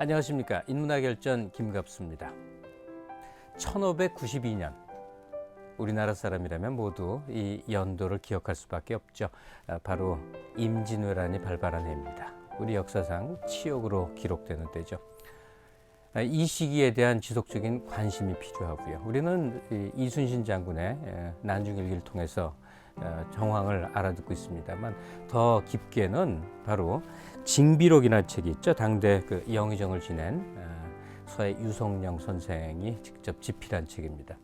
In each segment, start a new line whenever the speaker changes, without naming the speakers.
안녕하십니까. 인문학열전 김갑수입니다. 1592년 우리나라 사람이라면 모두 이 연도를 기억할 수밖에 없죠. 바로 임진왜란이 발발한 해입니다. 우리 역사상 치욕으로 기록되는 때죠. 이 시기에 대한 지속적인 관심이 필요하고요. 우리는 이순신 장군의 난중일기를 통해서 정황을 알아듣고 있습니다만 더 깊게는 바로 징비록이라는 책이 있죠. 당대 그 영의정을 지낸 서해 유성령 선생이 직접 집필한 책입니다.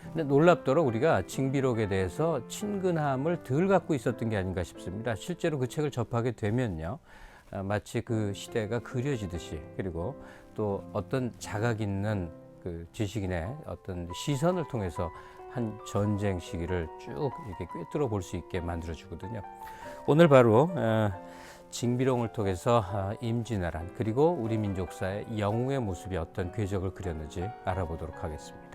근데 놀랍도록 우리가 징비록에 대해서 친근함을 덜 갖고 있었던 게 아닌가 싶습니다. 실제로 그 책을 접하게 되면요, 마치 그 시대가 그려지듯이, 그리고 또 어떤 자각 있는 그 지식인의 어떤 시선을 통해서 한 전쟁 시기를 쭉 이렇게 꿰뚫어 볼 수 있게 만들어 주거든요. 오늘 바로 징비록을 통해서 임진왜란, 그리고 우리 민족사의 영웅의 모습이 어떤 궤적을 그렸는지 알아보도록 하겠습니다.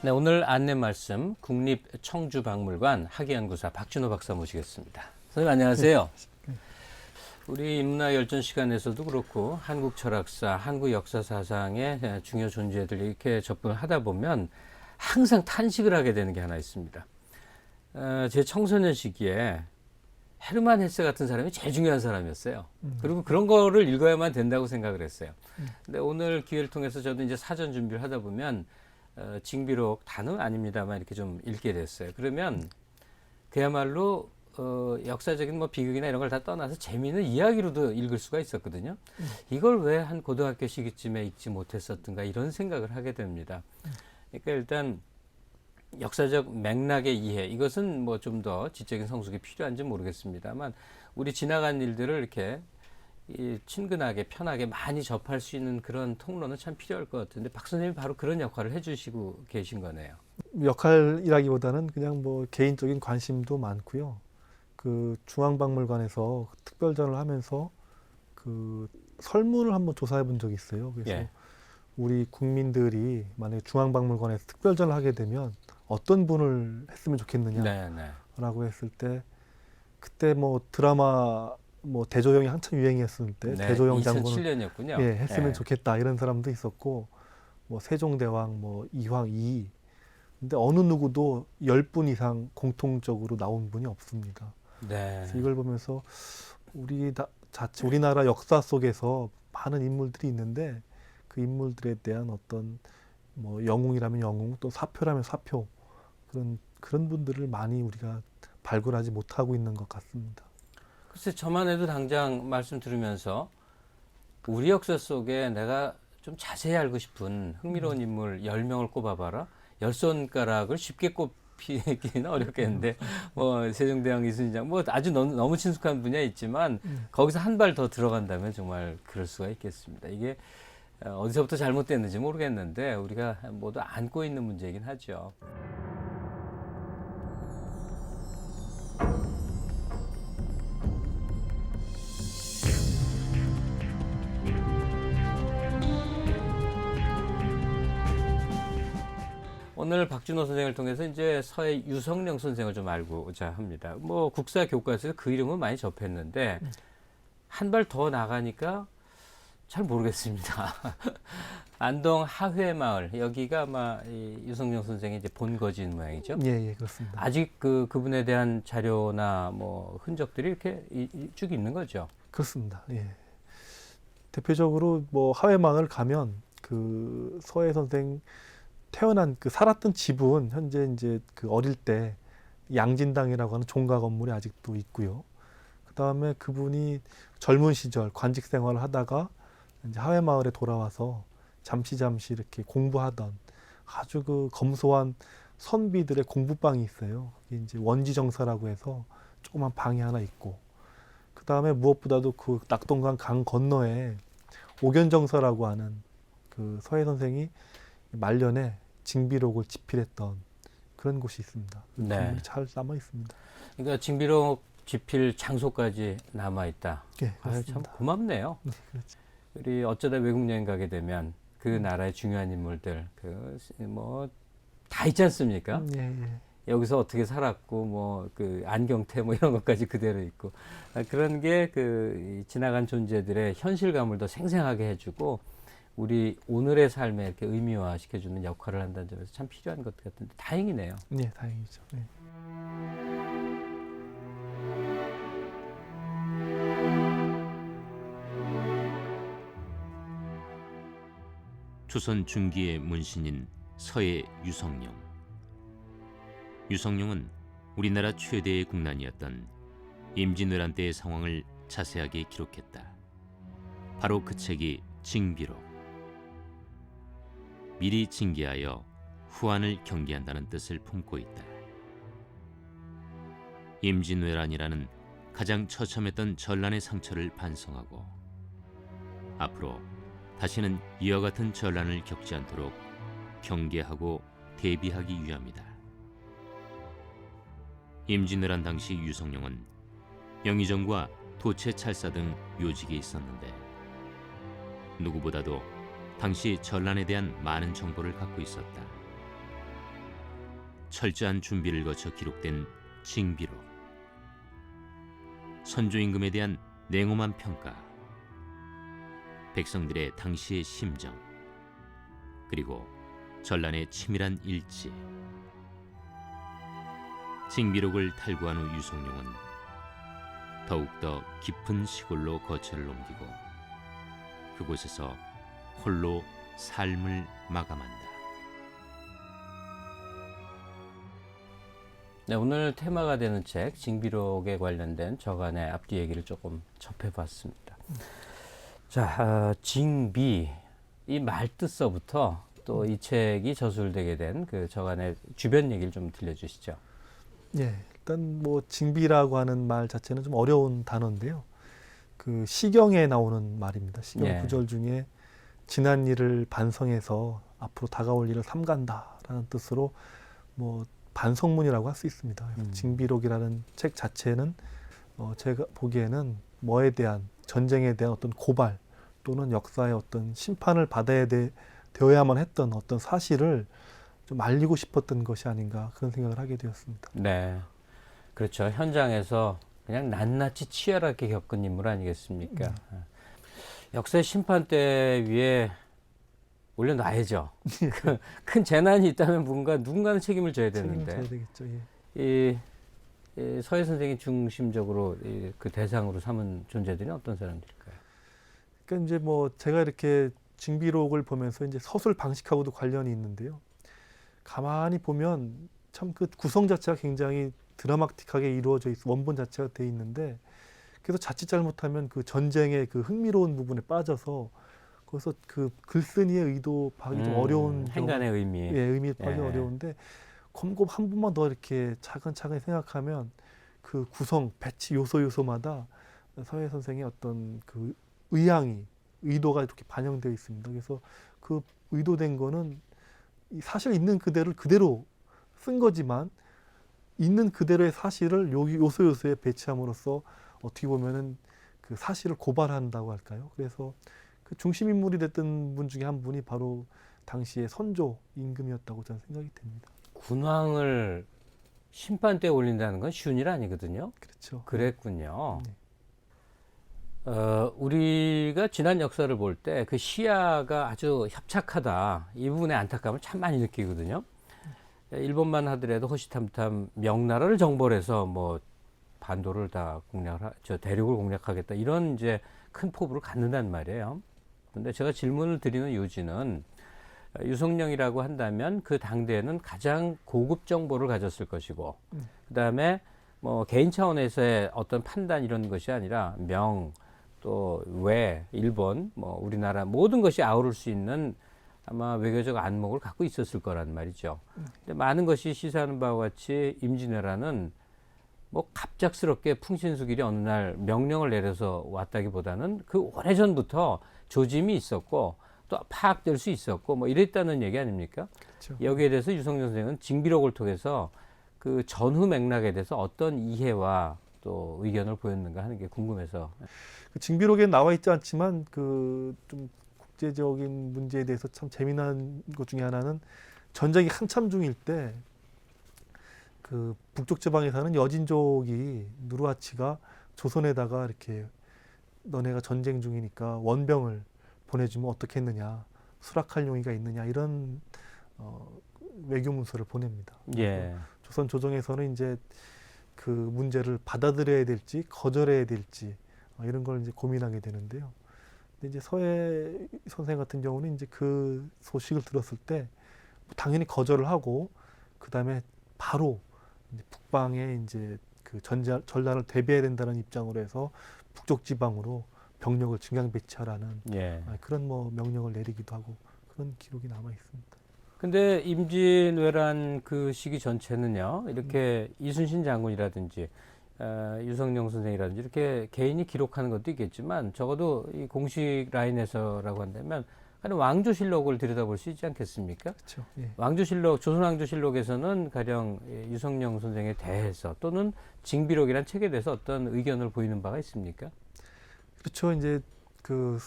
네, 오늘 안내 말씀 국립청주박물관 학예연구사 박준호 박사 모시겠습니다. 선생님 안녕하세요. 우리 인문학열전 시간에서도 그렇고 한국 철학사, 한국 역사 사상의 중요 존재들 이렇게 접근을 하다 보면 항상 탄식을 하게 되는 게 하나 있습니다. 제 청소년 시기에 헤르만 헤세 같은 사람이 제일 중요한 사람이었어요. 그리고 그런 거를 읽어야만 된다고 생각을 했어요. 근데 오늘 기회를 통해서 저도 이제 사전 준비를 하다 보면 징비록 다는 아닙니다만 이렇게 좀 읽게 됐어요. 그러면 그야말로 역사적인 뭐 비극이나 이런 걸 다 떠나서 재미있는 이야기로도 읽을 수가 있었거든요. 이걸 왜 한 고등학교 시기쯤에 읽지 못했었던가 이런 생각을 하게 됩니다. 그러니까 일단 역사적 맥락의 이해, 이것은 뭐 좀 더 지적인 성숙이 필요한지 모르겠습니다만 우리 지나간 일들을 이렇게 친근하게 편하게 많이 접할 수 있는 그런 통로는 참 필요할 것 같은데 박 선생님이 바로 그런 역할을 해주시고 계신 거네요.
역할이라기보다는 그냥 뭐 개인적인 관심도 많고요. 그 중앙박물관에서 특별전을 하면서 그 설문을 한번 조사해 본 적이 있어요. 그래서
예.
우리 국민들이 만약에 중앙박물관에서 특별전을 하게 되면 어떤 분을 했으면 좋겠느냐라고 했을 때, 그때 뭐 드라마 뭐 대조영이 한참 유행이었을 때 대조영 장군을
2007년이었군요.
했으면 좋겠다 이런 사람도 있었고, 뭐 세종대왕, 뭐 이황, 이이, 근데 어느 누구도 10분 이상 공통적으로 나온 분이 없습니다. 그래서 이걸 보면서 우리나라 역사 속에서 많은 인물들이 있는데 그 인물들에 대한 어떤 뭐 영웅이라면 영웅, 또 사표라면 사표, 그런 분들을 많이 우리가 발굴하지 못하고 있는 것 같습니다.
글쎄 저만 해도 당장 말씀 들으면서 우리 역사 속에 내가 좀 자세히 알고 싶은 흥미로운 인물 10명을 꼽아봐라. 10손가락을 쉽게 꼽히기는 어렵겠는데 뭐 세종대왕, 이순신장 뭐 아주 너무 친숙한 분야 있지만 거기서 한 발 더 들어간다면 정말 그럴 수가 있겠습니다. 이게 어디서부터 잘못됐는지 모르겠는데 우리가 모두 안고 있는 문제이긴 하죠. 오늘 박준호 선생을 통해서 이제 서해 유성령 선생을 좀 알고자 합니다. 뭐 국사 교과서에서 그 이름은 많이 접했는데 한 발 더 나가니까 잘 모르겠습니다. 안동 하회마을 여기가 아마 이 유성령 선생이 이제 본거지인 모양이죠.
예, 그렇습니다.
아직 그분에 대한 자료나 뭐 흔적들이 이렇게 쭉 있는 거죠.
그렇습니다. 예. 대표적으로 뭐 하회마을 가면 그 서해 선생 태어난 그 살았던 집은 현재 이제 그 어릴 때 양진당이라고 하는 종가 건물이 아직도 있고요. 그 다음에 그분이 젊은 시절 관직 생활을 하다가 이제 하회마을에 돌아와서 잠시 이렇게 공부하던 아주 그 검소한 선비들의 공부방이 있어요. 이게 이제 원지정사라고 해서 조그만 방이 하나 있고, 그 다음에 무엇보다도 그 낙동강 강 건너에 옥연정서라고 하는 그 서해 선생이 말년에 징비록을 집필했던 그런 곳이 있습니다. 그
네.
건물이 잘 남아 있습니다.
그러니까 징비록 집필 장소까지 남아 있다.
예,
아유, 참
그렇습니다.
고맙네요.
네, 그렇죠.
우리 어쩌다 외국 여행 가게 되면 그 나라의 중요한 인물들 뭐 다 있지 않습니까?
예, 예.
여기서 어떻게 살았고 뭐 그 안경테 뭐 이런 것까지 그대로 있고 그런 게 그 지나간 존재들의 현실감을 더 생생하게 해주고 우리 오늘의 삶에 이렇게 의미화 시켜주는 역할을 한다는 점에서 참 필요한 것 같은데 다행이네요.
예, 다행이죠. 예.
조선 중기의 문신인 서해 유성룡. 유성룡은 우리나라 최대의 국난이었던 임진왜란 때의 상황을 자세하게 기록했다. 바로 그 책이 징비록. 미리 징계하여 후한을 경계한다는 뜻을 품고 있다. 임진왜란이라는 가장 처참했던 전란의 상처를 반성하고 앞으로 다시는 이와 같은 전란을 겪지 않도록 경계하고 대비하기 위함이다. 임진왜란 당시 유성룡은 영의정과 도채찰사 등 요직에 있었는데 누구보다도 당시 전란에 대한 많은 정보를 갖고 있었다. 철저한 준비를 거쳐 기록된 징비록. 선조임금에 대한 냉엄한 평가, 백성들의 당시의 심정, 그리고 전란의 치밀한 일지. 징비록을 탈구한 후 유성룡은 더욱더 깊은 시골로 거처를 옮기고 그곳에서 홀로 삶을 마감한다.
네, 오늘 테마가 되는 책 징비록에 관련된 저간의 앞뒤 얘기를 조금 접해봤습니다. 자, 징비 이 말뜻서부터 또 이 책이 저술되게 된 그 저간의 주변 얘기를 좀 들려주시죠.
예, 일단 뭐 징비라고 하는 말 자체는 좀 어려운 단어인데요. 그 시경에 나오는 말입니다. 시경
예.
구절 중에 지난 일을 반성해서 앞으로 다가올 일을 삼간다라는 뜻으로 뭐 반성문이라고 할 수 있습니다. 그래서 징비록이라는 책 자체는 제가 보기에는 뭐에 대한 전쟁에 대한 어떤 고발 또는 역사의 어떤 심판을 받아야 되어야만 했던 어떤 사실을 좀 알리고 싶었던 것이 아닌가 그런 생각을 하게 되었습니다.
네, 그렇죠. 현장에서 그냥 낱낱이 치열하게 겪은 인물 아니겠습니까? 역사의 심판대 위에 올려놔야죠. 큰 재난이 있다면 누군가는 책임을 져야
책임을
되는데
져야 되겠죠. 예.
이 서해 선생이 중심적으로 그 대상으로 삼은 존재들이 어떤 사람들일까요?
그러니까 이제 뭐 제가 이렇게 징비록을 보면서 이제 서술 방식하고도 관련이 있는데요. 가만히 보면 참 그 구성 자체가 굉장히 드라마틱하게 이루어져 있어 원본 자체가 돼 있는데 그래서 자칫 잘못하면 그 전쟁의 그 흥미로운 부분에 빠져서 거기서 그 글쓴이의 의도 파악이 좀 어려운
행간의 의미.
예, 의미 파악이
예.
어려운데 곰곰 한 번만 더 이렇게 차근차근 생각하면 그 구성 배치 요소마다 서해 선생의 어떤 그 의도가 이렇게 반영되어 있습니다. 그래서 그 의도된 거는 사실 있는 그대로 쓴 거지만 있는 그대로의 사실을 요소에 배치함으로써 어떻게 보면은 그 사실을 고발한다고 할까요? 그래서 그 중심 인물이 됐던 분 중에 한 분이 바로 당시의 선조 임금이었다고 저는 생각이 됩니다.
군왕을 심판대에 올린다는 건 쉬운 일 아니거든요.
그렇죠.
그랬군요.
네.
우리가 지난 역사를 볼 때 그 시야가 아주 협착하다. 이 부분에 안타까움을 참 많이 느끼거든요. 일본만 하더라도 호시탐탐 명나라를 정벌해서 뭐 반도를 다 대륙을 공략하겠다. 이런 이제 큰 포부를 갖는단 말이에요. 근데 제가 질문을 드리는 요지는 유성룡이라고 한다면 그 당대에는 가장 고급 정보를 가졌을 것이고, 그 다음에 뭐 개인 차원에서의 어떤 판단 이런 것이 아니라 또 일본, 뭐 우리나라 모든 것이 아우를 수 있는 아마 외교적 안목을 갖고 있었을 거란 말이죠. 근데 많은 것이 시사하는 바와 같이 임진왜란은 뭐 갑작스럽게 풍신수길이 어느 날 명령을 내려서 왔다기보다는 그 오래전부터 조짐이 있었고 또 파악될 수 있었고 뭐 이랬다는 얘기 아닙니까?
그렇죠.
여기에 대해서 유성룡 선생은 징비록을 통해서 그 전후 맥락에 대해서 어떤 이해와 또 의견을 보였는가 하는 게 궁금해서.
그 징비록에 나와 있지 않지만 그 좀 국제적인 문제에 대해서 참 재미난 것 중에 하나는 전쟁이 한참 중일 때 그 북쪽 지방에 사는 여진족이 누르하치가 조선에다가 이렇게 너네가 전쟁 중이니까 원병을 보내주면 어떻겠느냐, 수락할 용의가 있느냐 이런 외교 문서를 보냅니다.
예.
조선 조정에서는 이제 그 문제를 받아들여야 될지 거절해야 될지 이런 걸 이제 고민하게 되는데요. 근데 이제 서해 선생 같은 경우는 이제 그 소식을 들었을 때 당연히 거절을 하고 그 다음에 바로 이제 북방에 이제 그 전란을 대비해야 된다는 입장으로 해서 북쪽 지방으로 병력을 증강 배치하라는
예.
그런 뭐 명령을 내리기도 하고 그런 기록이 남아 있습니다.
근데 임진왜란 그 시기 전체는요, 이렇게 이순신 장군이라든지 유성룡 선생이라든지 이렇게 개인이 기록하는 것도 있겠지만 적어도 이 공식 라인에서라고 한다면 가령 왕조실록을 들여다볼 수 있지 않겠습니까?
그렇죠. 예.
왕조실록, 조선왕조실록에서는 가령 유성룡 선생에 대해서 또는 징비록이란 책에 대해서 어떤 의견을 보이는 바가 있습니까?
그렇죠. 이제 그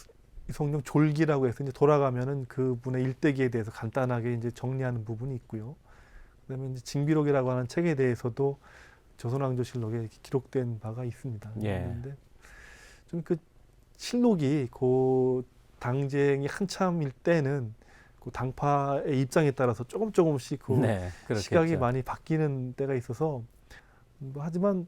유성룡 졸기라고 해서 이제 돌아가면은 그분의 일대기에 대해서 간단하게 이제 정리하는 부분이 있고요. 그다음에 이제 징비록이라고 하는 책에 대해서도 조선왕조실록에 이렇게 기록된 바가 있습니다.
예.
그런데 좀 그 실록이 그 당쟁이 한참일 때는 그 당파의 입장에 따라서 조금씩 그
네,
시각이
그렇겠죠.
많이 바뀌는 때가 있어서 하지만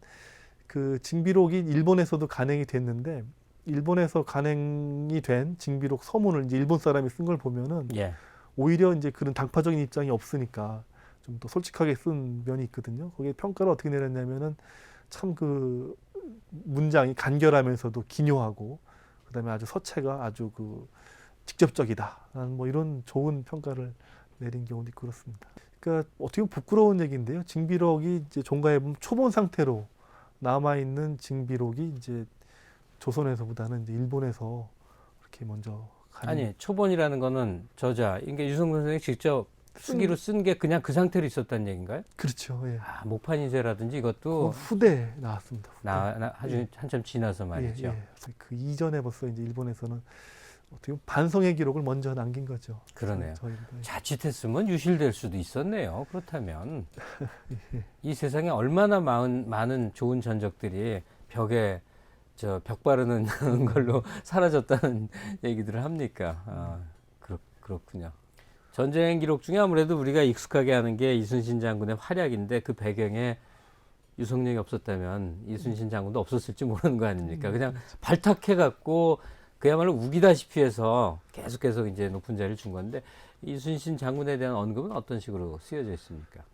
그 징비록이 일본에서도 간행이 됐는데 일본에서 간행이 된 징비록 서문을 이제 일본 사람이 쓴 걸 보면은
예.
오히려 이제 그런 당파적인 입장이 없으니까 좀 더 솔직하게 쓴 면이 있거든요. 거기에 평가를 어떻게 내렸냐면은 참 그 문장이 간결하면서도 기묘하고 그다음에 아주 서체가 아주 그 직접적이다라는 뭐 이런 좋은 평가를 내린 경우도 있고 그렇습니다. 그러니까 어떻게 보면 부끄러운 얘기인데요. 징비록이 이제 종가에 보면 초본 상태로 남아 있는 징비록이 이제 조선에서보다는 이제 일본에서 이렇게 먼저 가는.
아니, 초본이라는 거는 저자, 이게 유성룡 선생이 직접 쓰기로 쓴 게 그냥 그 상태로 있었다는 얘기인가요?
그렇죠. 예.
아, 목판인쇄라든지
그
이것도
후대에 나왔습니다. 후대.
아주
예.
한참 지나서 말이죠.
예, 예. 그 이전에 벌써 이제 일본에서는 어떻게 보면 반성의 기록을 먼저 남긴 거죠.
그러네요.
저희보다.
자칫했으면 유실될 수도 있었네요. 그렇다면 이 세상에 얼마나 많은 좋은 전적들이 벽에 벽 바르는 걸로 사라졌다는 얘기들을 합니까? 아, 그렇군요. 전쟁 기록 중에 아무래도 우리가 익숙하게 하는 게 이순신 장군의 활약인데 그 배경에 유성룡이 없었다면 이순신 장군도 없었을지 모르는 거 아닙니까? 그냥 발탁해갖고 그야말로 우기다시피 해서 계속 이제 높은 자리를 준 건데 이순신 장군에 대한 언급은 어떤 식으로 쓰여져 있습니까?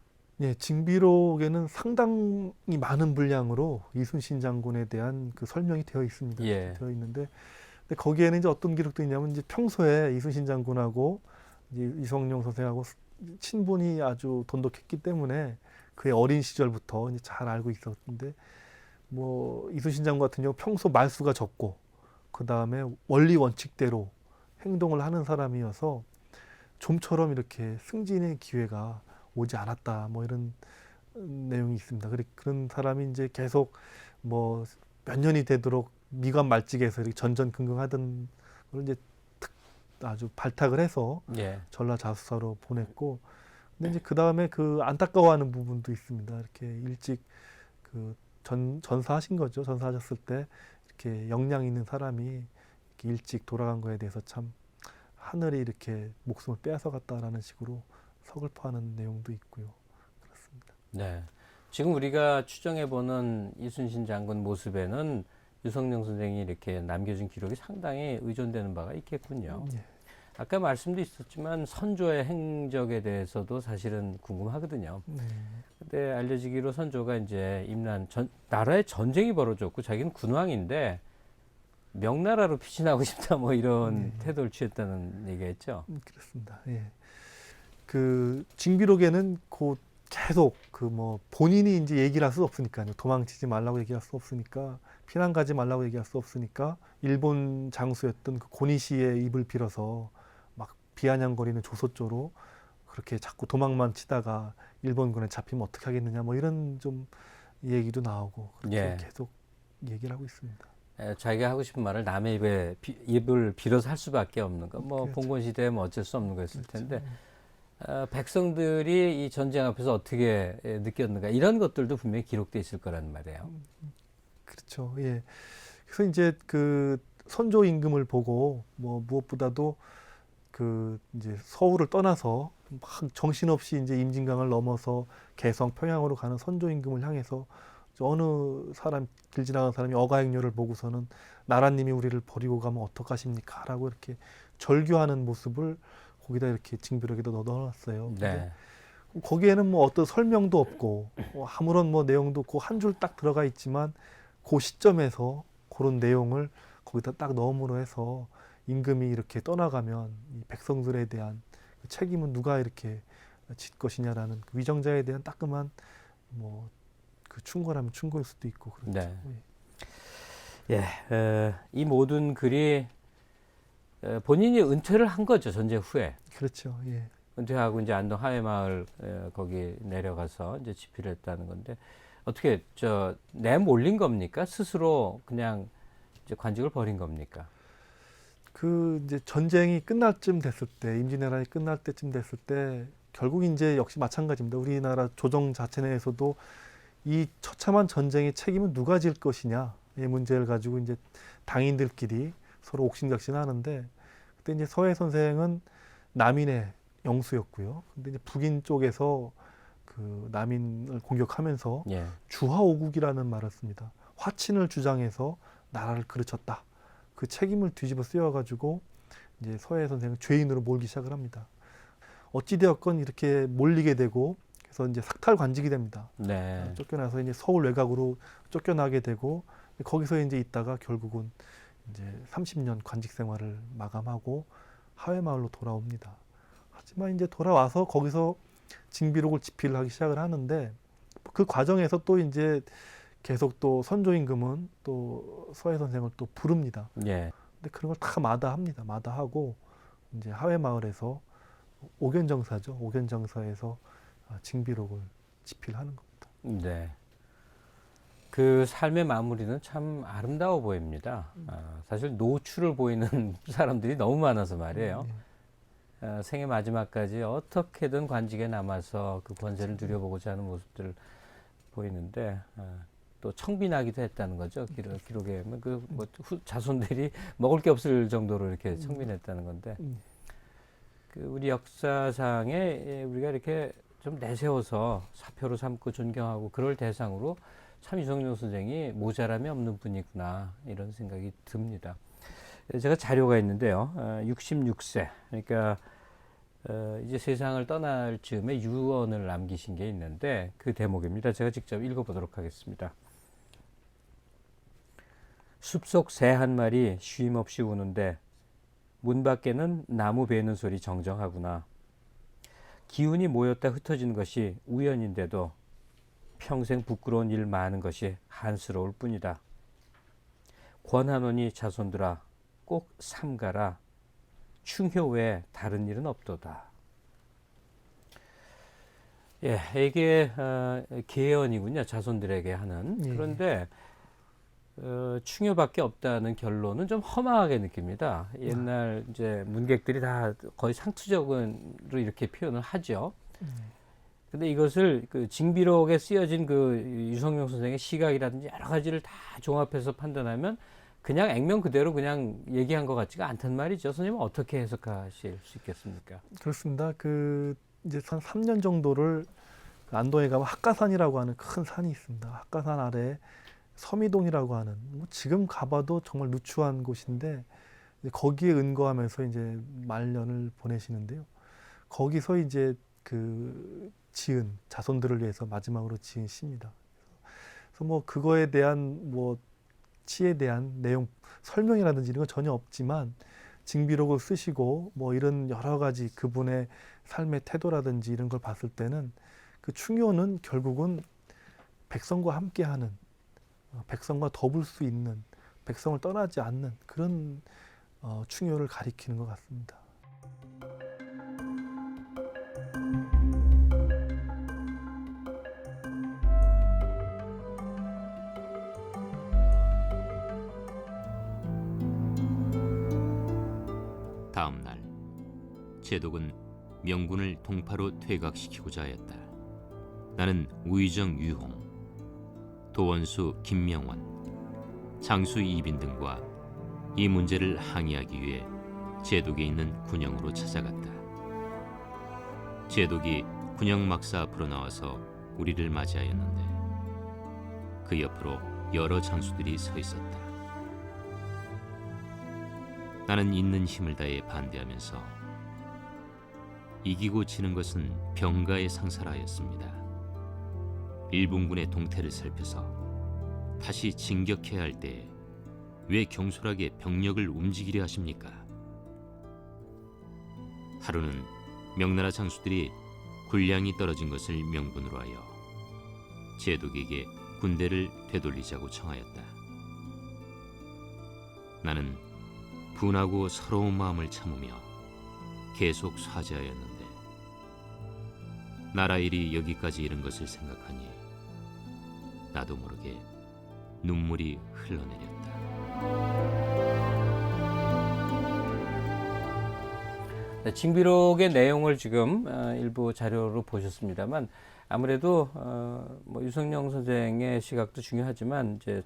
예, 징비록에는 상당히 많은 분량으로 이순신 장군에 대한 그 설명이 되어 있습니다.
예.
되어 있는데 근데 거기에는 이제 어떤 기록도 있냐면 이제 평소에 이순신 장군하고 이제 유성룡 선생하고 친분이 아주 돈독했기 때문에 그의 어린 시절부터 이제 잘 알고 있었는데 뭐 이순신 장군 같은 경우 평소 말수가 적고 그 다음에 원리 원칙대로 행동을 하는 사람이어서 좀처럼 이렇게 승진의 기회가 오지 않았다 뭐 이런 내용이 있습니다. 그런 사람이 이제 계속 뭐 몇 년이 되도록 미관 말직에서 이렇게 전전긍긍하던 걸 이제 아주 발탁을 해서
예.
전라자수사로 보냈고 근데 이제 그 다음에 그 안타까워하는 부분도 있습니다. 이렇게 일찍 그 전사하신 거죠. 전사하셨을 때 이렇게 역량 있는 사람이 이렇게 일찍 돌아간 거에 대해서 참 하늘이 이렇게 목숨을 빼앗아갔다라는 식으로 서글퍼하는 내용도 있고요. 그렇습니다.
네. 지금 우리가 추정해보는 이순신 장군 모습에는 유성룡 선생이 이렇게 남겨준 기록이 상당히 의존되는 바가 있겠군요.
예.
아까 말씀도 있었지만 선조의 행적에 대해서도 사실은 궁금하거든요.
네.
근데 알려지기로 선조가 이제 나라에 전쟁이 벌어졌고 자기는 군왕인데 명나라로 피신하고 싶다 뭐 이런
네.
태도를 취했다는 얘기가 있죠.
그렇습니다. 예. 그 징비록에는 그 계속 그 뭐 본인이 이제 얘기를 할 수 없으니까요. 도망치지 말라고 얘기할 수 없으니까, 피난 가지 말라고 얘기할 수 없으니까 일본 장수였던 그 고니시의 입을 빌어서 막 비아냥거리는 조소조로 그렇게 자꾸 도망만 치다가 일본군에 잡히면 어떻게 하겠느냐 뭐 이런 좀 얘기도 나오고 그렇게
예.
계속 얘기를 하고 있습니다.
자기가 하고 싶은 말을 남의 입을 빌어서 할 수밖에 없는 거. 뭐
그렇죠.
봉건 시대에 뭐 어쩔 수 없는 거였을
그렇죠.
텐데 백성들이 이 전쟁 앞에서 어떻게 느꼈는가 이런 것들도 분명히 기록돼 있을 거라는 말이에요.
그렇죠. 예. 그래서 이제 그 선조 임금을 보고 뭐 무엇보다도 그 이제 서울을 떠나서 막 정신없이 이제 임진강을 넘어서 개성 평양으로 가는 선조 임금을 향해서 어느 사람 길 지나가는 사람이 어가행료를 보고서는 나라님이 우리를 버리고 가면 어떡하십니까? 라고 이렇게 절규하는 모습을 거기다 이렇게 징비록에다 넣어놨어요. 근데
네.
거기에는 뭐 어떤 설명도 없고 아무런 뭐 내용도 없고 한 줄 딱 들어가 있지만 그 시점에서 그런 내용을 거기다 딱 넣음으로 해서 임금이 이렇게 떠나가면 이 백성들에 대한 그 책임은 누가 이렇게 질 것이냐라는 그 위정자에 대한 따끔한 뭐 그 충고라면 충고일 수도 있고 그렇죠.
네.
예.
이 모든 글이 본인이 은퇴를 한 거죠, 전쟁 후에.
그렇죠. 예.
은퇴하고 이제 안동 하회마을 거기 내려가서 이제 집필을 했다는 건데 어떻게 내몰린 겁니까? 스스로 그냥 이제 관직을 버린 겁니까?
그 이제 전쟁이 끝날 쯤 됐을 때, 임진왜란이 끝날 때쯤 됐을 때 결국 이제 역시 마찬가지입니다. 우리나라 조정 자체 내에서도 이 처참한 전쟁의 책임은 누가 질 것이냐 이 문제를 가지고 이제 당인들끼리 서로 옥신각신하는데, 그때 이제 서해 선생은 남인의 영수였고요. 근데 이제 북인 쪽에서 그 남인을 공격하면서
예.
주화오국이라는 말을 씁니다. 화친을 주장해서 나라를 그르쳤다. 그 책임을 뒤집어 쓰여가지고 이제 서해 선생은 죄인으로 몰기 시작을 합니다. 어찌되었건 이렇게 몰리게 되고 그래서 이제 삭탈관직이 됩니다.
네.
쫓겨나서 이제 서울 외곽으로 쫓겨나게 되고 거기서 이제 있다가 결국은 이제 30년 관직 생활을 마감하고 하회마을로 돌아옵니다. 하지만 이제 돌아와서 거기서 징비록을 집필을 하기 시작을 하는데 그 과정에서 또 이제 계속 또 선조 임금은 또 서해 선생을 또 부릅니다.
예.
근데 그런 걸 다 마다합니다. 마다하고 이제 하회마을에서 옥연정사죠. 옥연정사에서 징비록을 집필하는 겁니다.
네. 그 삶의 마무리는 참 아름다워 보입니다. 사실 노출을 보이는 사람들이 너무 많아서 말이에요. 생의 마지막까지 어떻게든 관직에 남아서 그 권세를 누려보고자 하는 모습들 보이는데 또 청빈하기도 했다는 거죠. 기록에 그 뭐 자손들이 먹을 게 없을 정도로 이렇게 청빈했다는 건데 그 우리 역사상에 우리가 이렇게 좀 내세워서 사표로 삼고 존경하고 그럴 대상으로 참 유성룡 선생이 모자람이 없는 분이구나 이런 생각이 듭니다. 제가 자료가 있는데요. 66세 그러니까 이제 세상을 떠날 즈음에 유언을 남기신 게 있는데 그 대목입니다. 제가 직접 읽어보도록 하겠습니다. 숲속 새 한 마리 쉼없이 우는데 문 밖에는 나무 베는 소리 정정하구나. 기운이 모였다 흩어지는 것이 우연인데도 평생 부끄러운 일 많은 것이 한스러울 뿐이다. 권한원이 자손들아 꼭 삼가라. 충효 외에 다른 일은 없도다. 예, 이게 계언이군요. 자손들에게 하는.
예.
그런데 충효밖에 없다는 결론은 좀 험하게 느낍니다. 옛날 이제 문객들이 다 거의 상투적으로 이렇게 표현을 하죠. 근데 이것을 그 징비록에 쓰여진 그 유성룡 선생의 시각이라든지 여러 가지를 다 종합해서 판단하면 그냥 액면 그대로 그냥 얘기한 것 같지가 않단 말이죠. 선생님은 어떻게 해석하실 수 있겠습니까?
그렇습니다. 그 이제 한 3년 정도를 그 안동에 가면 학가산이라고 하는 큰 산이 있습니다. 학가산 아래에 서미동이라고 하는 뭐 지금 가봐도 정말 누추한 곳인데 이제 거기에 은거하면서 이제 말년을 보내시는데요. 거기서 이제 그 지은 자손들을 위해서 마지막으로 지은 시입니다. 그래서 뭐 그거에 대한 뭐 시에 대한 내용 설명이라든지 이런 건 전혀 없지만 징비록을 쓰시고 뭐 이런 여러 가지 그분의 삶의 태도라든지 이런 걸 봤을 때는 그 충효는 결국은 백성과 함께하는, 백성과 더불 수 있는, 백성을 떠나지 않는 그런 충효를 가리키는 것 같습니다.
다음 날 제독은 명군을 동파로 퇴각시키고자 하였다. 나는 우의정 유홍, 도원수 김명원, 장수 이빈 등과 이 문제를 항의하기 위해 제독에 있는 군영으로 찾아갔다. 제독이 군영 막사 앞으로 나와서 우리를 맞이하였는데 그 옆으로 여러 장수들이 서 있었다. 나는 있는 힘을 다해 반대하면서 이기고 지는 것은 병가의 상사라였습니다. 일본군의 동태를 살펴서 다시 진격해야 할 때에 왜 경솔하게 병력을 움직이려 하십니까? 하루는 명나라 장수들이 군량이 떨어진 것을 명분으로 하여 제독에게 군대를 되돌리자고 청하였다. 나는 분하고 서러운 마음을 참으며 계속 사죄하였는데 나라 일이 여기까지 이른 것을 생각하니 나도 모르게 눈물이 흘러내렸다.
네, 징비록의 내용을 지금 일부 자료로 보셨습니다만 아무래도 뭐 유성룡 선생의 시각도 중요하지만 이제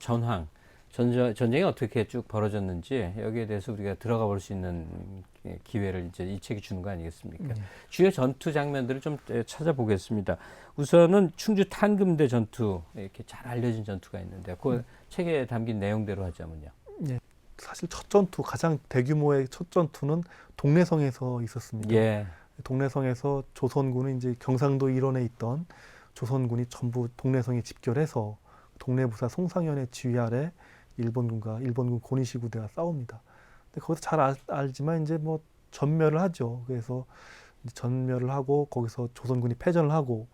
전쟁이 어떻게 쭉 벌어졌는지 여기에 대해서 우리가 들어가 볼 수 있는 기회를 이제 이 책이 주는 거 아니겠습니까? 주요 전투 장면들을 좀 찾아보겠습니다. 우선은 충주 탄금대 전투, 이렇게 잘 알려진 전투가 있는데 그 책에 담긴 내용대로 하자면요.
예, 사실 첫 전투, 가장 대규모의 첫 전투는 동래성에서 있었습니다.
예.
동래성에서 조선군은 이제 경상도 일원에 있던 조선군이 전부 동래성에 집결해서 동래부사 송상현의 지휘 아래 일본군 고니시 부대가 싸웁니다. 근데 거기서 잘 알지만 이제 뭐 전멸을 하죠. 그래서 전멸을 하고 거기서 조선군이 패전을 하고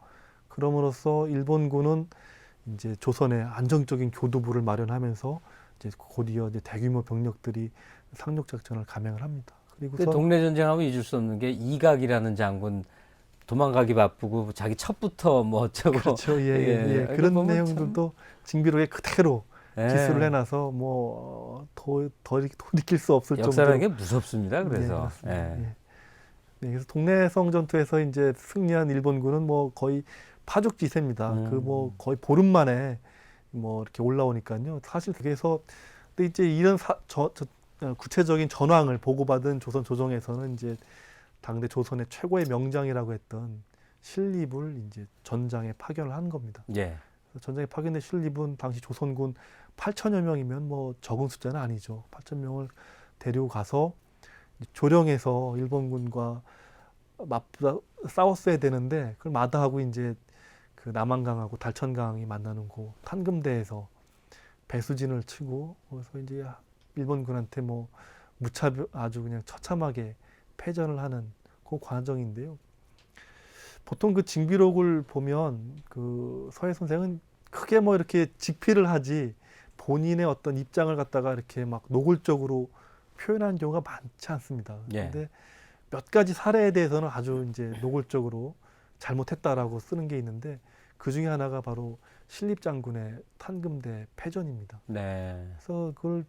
그럼으로써 일본군은 이제 조선에 안정적인 교두부를 마련하면서 이제 곧이어 이제 대규모 병력들이 상륙 작전을 감행을 합니다. 그리고서
동래 전쟁하면 잊을 수 없는 게 이각이라는 장군 도망가기 바쁘고 자기 첩부터 뭐 어쩌고
그렇죠. 예.
그거
그런
보면
내용들도 징비록에 그대로
예.
기술을 해놔서 뭐 더 돌이킬 수 없을 정도로
역사라는 게 무섭습니다. 그래서
그렇습니다.
예.
예. 네, 그래서 동래성 전투에서 이제 승리한 일본군은 뭐 거의 파죽지세입니다. 그 뭐 거의 보름 만에 뭐 이렇게 올라오니까요. 사실 그래서 근데 이제 이런 구체적인 전황을 보고받은 조선 조정에서는 이제 당대 조선의 최고의 명장이라고 했던 신립을 이제 전장에 파견을 한 겁니다.
예.
전장에 파견된 신립은 당시 조선군 8천여 명이면 뭐 적은 숫자는 아니죠. 8천 명을 데리고 가서 조령에서 일본군과 싸웠어야 되는데 그걸 마다하고 이제 그 남한강하고 달천강이 만나는 곳 탄금대에서 배수진을 치고 그래서 이제 일본군한테 뭐 아주 그냥 처참하게 패전을 하는 그 과정인데요. 보통 그 징비록을 보면 그 서해 선생은 크게 뭐 이렇게 직필을 하지 본인의 어떤 입장을 갖다가 이렇게 막 노골적으로 표현하는 경우가 많지 않습니다.
예.
근데 몇 가지 사례에 대해서는 아주 이제 노골적으로 잘못했다라고 쓰는 게 있는데 그 중에 하나가 바로 신립장군의 탄금대 패전입니다.
네.
그래서 그걸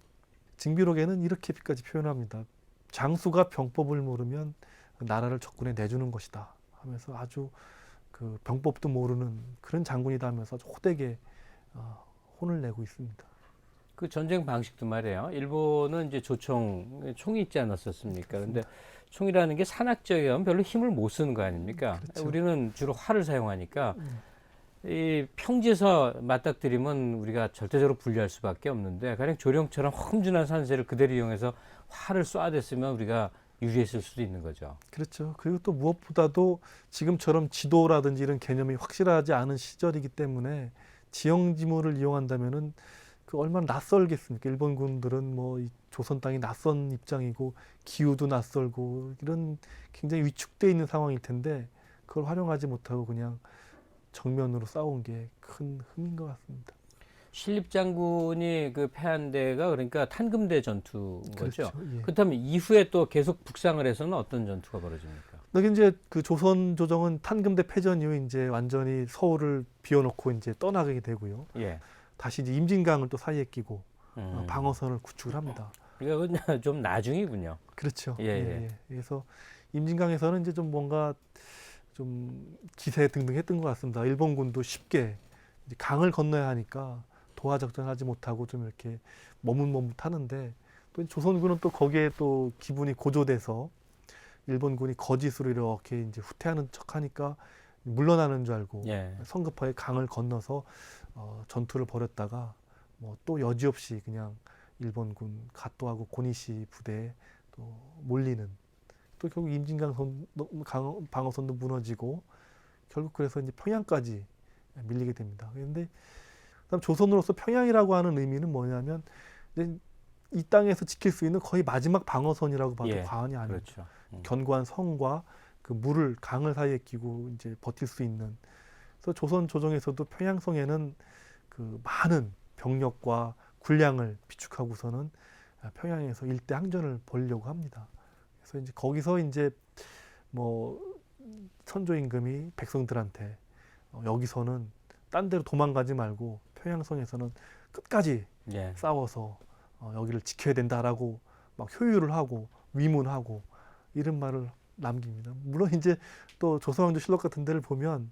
징비록에는 이렇게까지 표현합니다. 장수가 병법을 모르면 나라를 적군에 내주는 것이다 하면서 아주 그 병법도 모르는 그런 장군이다 하면서 아주 호되게 혼을 내고 있습니다.
그 전쟁 방식도 말이에요. 일본은 이제 총이 있지 않았었습니까? 근데 총이라는 게 산악적이면 별로 힘을 못 쓰는 거 아닙니까?
그렇죠.
우리는 주로 활을 사용하니까 이 평지에서 맞닥뜨리면 우리가 절대적으로 불리할 수밖에 없는데 가령 조령처럼 험준한 산세를 그대로 이용해서 활을 쏴댔으면 우리가 유리했을 수도 있는 거죠.
그렇죠. 그리고 또 무엇보다도 지금처럼 지도라든지 이런 개념이 확실하지 않은 시절이기 때문에 지형지물을 이용한다면은 그 얼마나 낯설겠습니까? 일본군들은 뭐 이 조선 땅이 낯선 입장이고 기후도 낯설고 이런 굉장히 위축돼 있는 상황일 텐데 그걸 활용하지 못하고 그냥 정면으로 싸운 게 큰 흠인 것 같습니다.
신립장군이 그 패한 데가 그러니까 탄금대 전투인 거죠.
그렇죠. 예.
그렇다면 이후에 또 계속 북상을 해서는 어떤 전투가 벌어집니까?
근데 이제 그 조선 조정은 탄금대 패전 이후 이제 완전히 서울을 비워놓고 이제 떠나게 되고요.
예.
다시 이제 임진강을 또 사이에 끼고
음.
방어선을 구축을 합니다.
그러니까 그건 좀 나중이군요.
그렇죠.
예, 예.
그래서 임진강에서는 이제 좀 뭔가 좀 기세 등등했던 것 같습니다. 일본군도 쉽게 이제 강을 건너야 하니까 도하 작전하지 못하고 좀 이렇게 머뭇머뭇하는데 또 조선군은 또 거기에 또 기분이 고조돼서 일본군이 거짓으로 이렇게 이제 후퇴하는 척하니까 물러나는 줄 알고
예.
성급하게 강을 건너서 전투를 벌였다가 뭐 또 여지없이 그냥 일본군 가토하고 고니시 부대에 또 몰리는 또 결국 임진강 방어선도 무너지고 결국 그래서 이제 평양까지 밀리게 됩니다. 그런데 그다음 조선으로서 평양이라고 하는 의미는 뭐냐면 이제 이 땅에서 지킬 수 있는 거의 마지막 방어선이라고 봐도
예.
과언이 아닙니다.
그렇죠.
견고한 성과 그 물을 강을 사이에 끼고 이제 버틸 수 있는. 그래서 조선 조정에서도 평양성에는 그 많은 병력과 군량을 비축하고서는 평양에서 일대 항전을 벌이려고 합니다. 그래서 이제 거기서 이제 뭐 선조 임금이 백성들한테 여기서는 딴 데로 도망가지 말고 평양성에서는 끝까지
예.
싸워서 여기를 지켜야 된다라고 막 효유를 하고 위문하고 이런 말을 남깁니다. 물론 이제 또 조선왕조실록 같은 데를 보면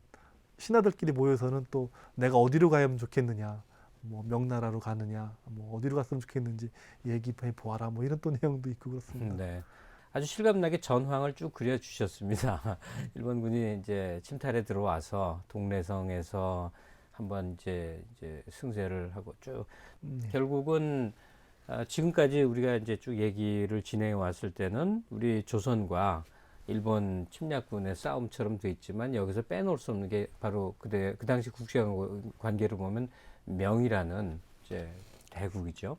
신하들끼리 모여서는 또 내가 어디로 가면 좋겠느냐, 뭐 명나라로 가느냐, 뭐 어디로 갔으면 좋겠는지 얘기해 보아라, 뭐 이런 또 내용도 있고 그렇습니다.
네. 아주 실감나게 전황을 쭉 그려주셨습니다. 일본군이 이제 침탈에 들어와서 동래성에서 한번 이제 승세를 하고 쭉 결국은 지금까지 우리가 이제 쭉 얘기를 진행해 왔을 때는 우리 조선과 일본 침략군의 싸움처럼 돼 있지만 여기서 빼놓을 수 없는 게 바로 그 당시 국제 관계를 보면 명이라는 이제 대국이죠.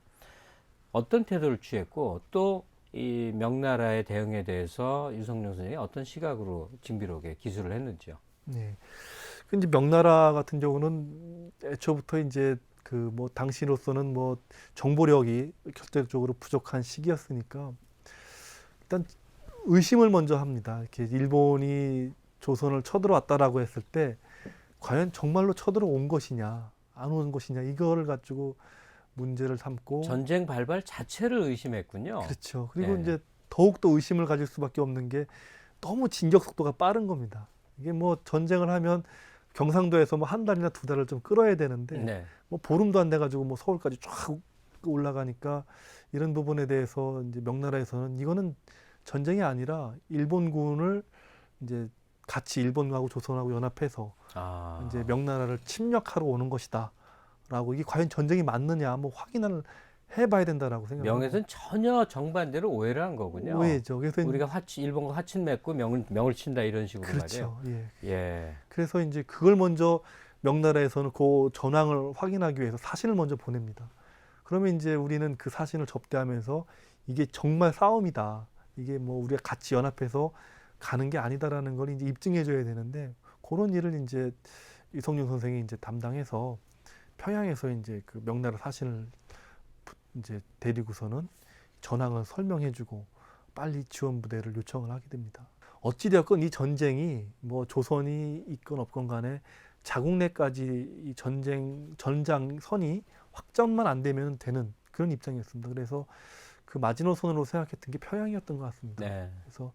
어떤 태도를 취했고 또 이 명나라의 대응에 대해서 유성룡 선생이 어떤 시각으로 징비록에 기술을 했는지요.
네. 그 이제 명나라 같은 경우는 애초부터 이제 그 뭐 당시로서는 뭐 정보력이 결정적으로 부족한 시기였으니까 일단 의심을 먼저 합니다. 이렇게 일본이 조선을 쳐들어왔다라고 했을 때 과연 정말로 쳐들어온 것이냐, 안 온 것이냐 이거를 가지고 문제를 삼고
전쟁 발발 자체를 의심했군요.
그렇죠. 그리고
예.
이제 더욱더 의심을 가질 수밖에 없는 게 너무 진격 속도가 빠른 겁니다. 이게 뭐 전쟁을 하면 경상도에서 뭐 한 달이나 두 달을 좀 끌어야 되는데
네.
뭐 보름도 안 돼가지고 뭐 서울까지 쫙 올라가니까 이런 부분에 대해서 이제 명나라에서는 이거는 전쟁이 아니라 일본군을 이제 같이 일본하고 조선하고 연합해서 이제 명나라를 침략하러 오는 것이다라고 이게 과연 전쟁이 맞느냐 뭐 확인을 해봐야 된다라고 생각합니다.
명에서는 전혀 정반대로 오해를 한 거군요.
오해죠. 그래서
우리가 일본과 화친 맺고 명을 친다 이런 식으로
그렇죠.
말이에요.
예.
예.
그래서 이제 그걸 먼저 명나라에서는 그 전황을 확인하기 위해서 사신을 먼저 보냅니다. 그러면 이제 우리는 그 사신을 접대하면서 이게 정말 싸움이다. 이게 뭐 우리가 같이 연합해서 가는 게 아니다라는 걸 이제 입증해줘야 되는데 그런 일을 이제 유성룡 선생이 이제 담당해서 평양에서 이제 그 명나라 사신을 이제 데리고서는 전황을 설명해주고 빨리 지원 부대를 요청을 하게 됩니다. 어찌되었건 이 전쟁이 뭐 조선이 있건 없건 간에 자국 내까지 이 전장선이 확정만 안 되면 되는 그런 입장이었습니다. 그래서 그 마지노선으로 생각했던 게 평양이었던 것 같습니다.
네.
그래서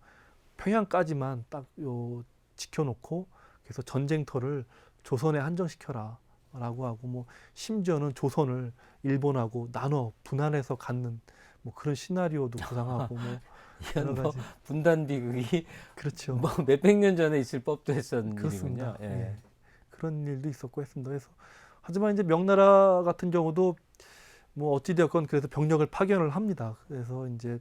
평양까지만 딱 지켜놓고 그래서 전쟁터를 조선에 한정시켜라 라고 하고 뭐 심지어는 조선을 일본하고 나눠 분할해서 갖는 뭐 그런 시나리오도 구상하고 뭐 여러
이건 뭐
가지
분단 비극이
그렇죠.
뭐 몇백 년 전에 있을 법도 했었는
그렇습니다.
일이군요. 예.
예. 그런 일도 있었고 했습니다. 그래서 하지만 이제 명나라 같은 경우도 뭐 어찌되었건 그래서 병력을 파견을 합니다. 그래서 이제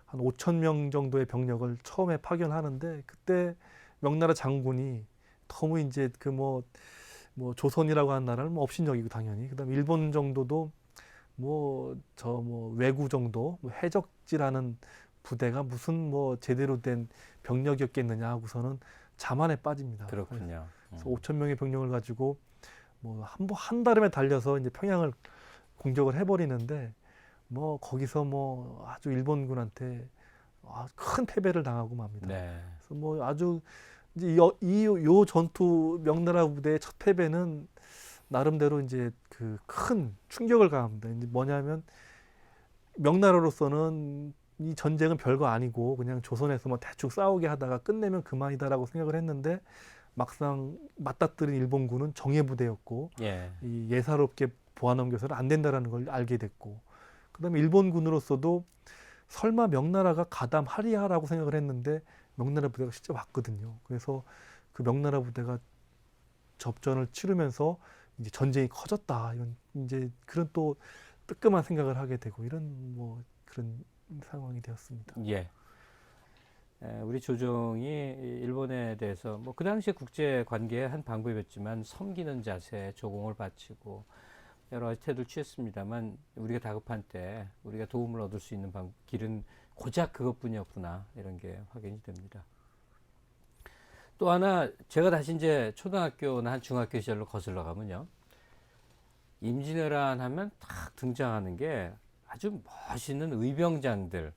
한 5천 명 정도의 병력을 처음에 파견하는데 그때 명나라 장군이 너무 이제 그 뭐 조선이라고 하는 나라를 뭐 업신여기고 당연히 그다음에 일본 정도도 뭐 외구 정도 뭐 해적지라는 부대가 무슨 뭐 제대로 된 병력이었겠느냐 하고서는 자만에 빠집니다.
그렇군요.
그래서 5천 명의 병력을 가지고 뭐 한 달음에 달려서 이제 평양을 공격을 해버리는데 뭐 거기서 뭐 아주 일본군한테 큰 패배를 당하고 맙니다.
네.
그래서 뭐 아주 이제 요 전투 명나라 부대의 첫 패배는 나름대로 이제 그 큰 충격을 가합니다. 이제 뭐냐면 명나라로서는 이 전쟁은 별거 아니고 그냥 조선에서 뭐 대충 싸우게 하다가 끝내면 그만이다라고 생각을 했는데 막상 맞닥뜨린 일본군은 정예부대였고
예.
이 예사롭게 보아넘겨서는 안 된다라는 걸 알게 됐고 그다음에 일본군으로서도 설마 명나라가 가담하리야라고 생각을 했는데 명나라 부대가 실제 왔거든요. 그래서 그 명나라 부대가 접전을 치르면서 이제 전쟁이 커졌다. 이런 이제 그런 또 뜨끔한 생각을 하게 되고 이런 뭐 그런 상황이 되었습니다.
예. 우리 조정이 일본에 대해서 뭐 그 당시에 국제 관계의 한 방법이었지만 섬기는 자세, 조공을 바치고 여러 가지 태도를 취했습니다만 우리가 다급한 때 우리가 도움을 얻을 수 있는 길은 고작 그것뿐이었구나 이런 게 확인이 됩니다. 또 하나 제가 다시 이제 초등학교나 한 중학교 시절로 거슬러 가면요. 임진왜란 하면 딱 등장하는 게 아주 멋있는 의병장들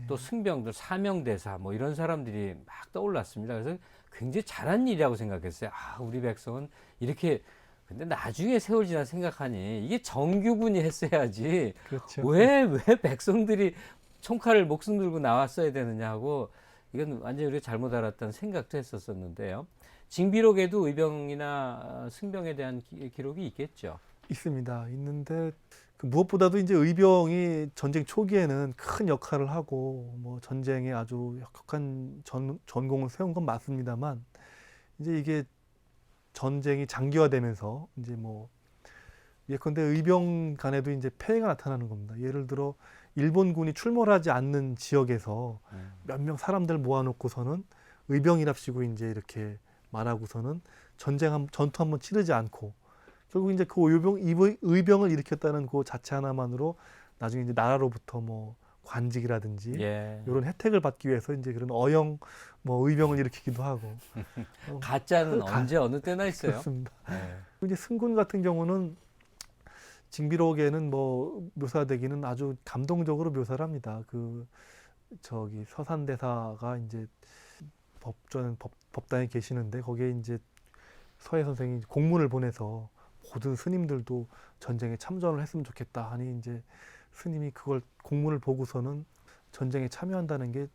또 승병들, 사명대사 뭐 이런 사람들이 막 떠올랐습니다. 그래서 굉장히 잘한 일이라고 생각했어요. 우리 백성은 이렇게 근데 나중에 세월 지나 생각하니 이게 정규군이 했어야지
그렇죠.
왜 백성들이 총칼을 목숨 들고 나왔어야 되느냐 하고 이건 완전히 우리가 잘못 알았다는 생각도 했었었는데요. 징비록에도 의병이나 승병에 대한 기록이 있겠죠.
있습니다. 있는데 그 무엇보다도 이제 의병이 전쟁 초기에는 큰 역할을 하고 뭐 전쟁에 아주 혁혁한 전공을 세운 건 맞습니다만 이제 이게 전쟁이 장기화되면서 이제 뭐 예컨대 의병 간에도 이제 폐해가 나타나는 겁니다. 예를 들어 일본군이 출몰하지 않는 지역에서 몇 명 사람들 모아놓고서는 의병이랍시고 이제 이렇게 말하고서는 전투 한번 치르지 않고 결국 이제 그 의병을 일으켰다는 그 자체 하나만으로 나중에 이제 나라로부터 뭐 관직이라든지
예.
이런 혜택을 받기 위해서 이제 그런 어영 뭐 의병을 일으키기도 하고
가짜는 언제 어느 때나 있어요.
그렇습니다.
예.
이제 승군 같은 경우는 징비록에는 뭐 묘사되기는 아주 감동적으로 묘사를 합니다. 그 저기 서산대사가 이제 법당에 계시는데 거기에 이제 서해 선생이 공문을 보내서 모든 스님들도 전쟁에 참전을 했으면 좋겠다 하니 이제 스님이 그걸 공문을 보고서는 전쟁에 참여한다는 게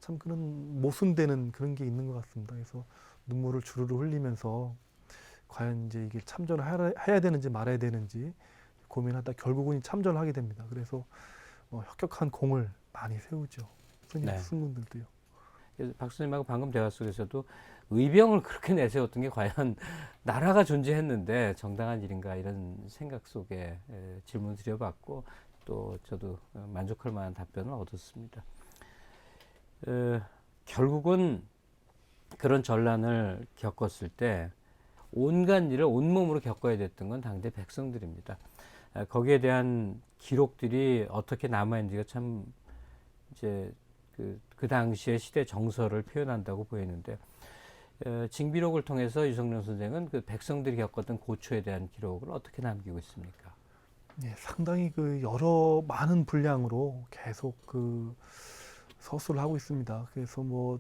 참 그런 모순되는 그런 게 있는 것 같습니다. 그래서 눈물을 주르르 흘리면서 과연 이제 이게 참전을 해야 되는지 말아야 되는지 고민하다 결국은 참전을 하게 됩니다. 그래서 혁혁한 공을 많이 세우죠. 승군들도요.
박수님하고 방금 대화 속에서도 의병을 그렇게 내세웠던 게 과연 나라가 존재했는데 정당한 일인가 이런 생각 속에 질문 드려봤고 또 저도 만족할 만한 답변을 얻었습니다. 결국은 그런 전란을 겪었을 때 온갖 일을 온몸으로 겪어야 됐던 건 당대 백성들입니다. 거기에 대한 기록들이 어떻게 남아있는지가 참 이제 그 당시의 시대 정서를 표현한다고 보이는데 징비록을 통해서 유성룡 선생은 그 백성들이 겪었던 고초에 대한 기록을 어떻게 남기고 있습니까?
네, 상당히 그 많은 분량으로 계속 그 서술을 하고 있습니다. 그래서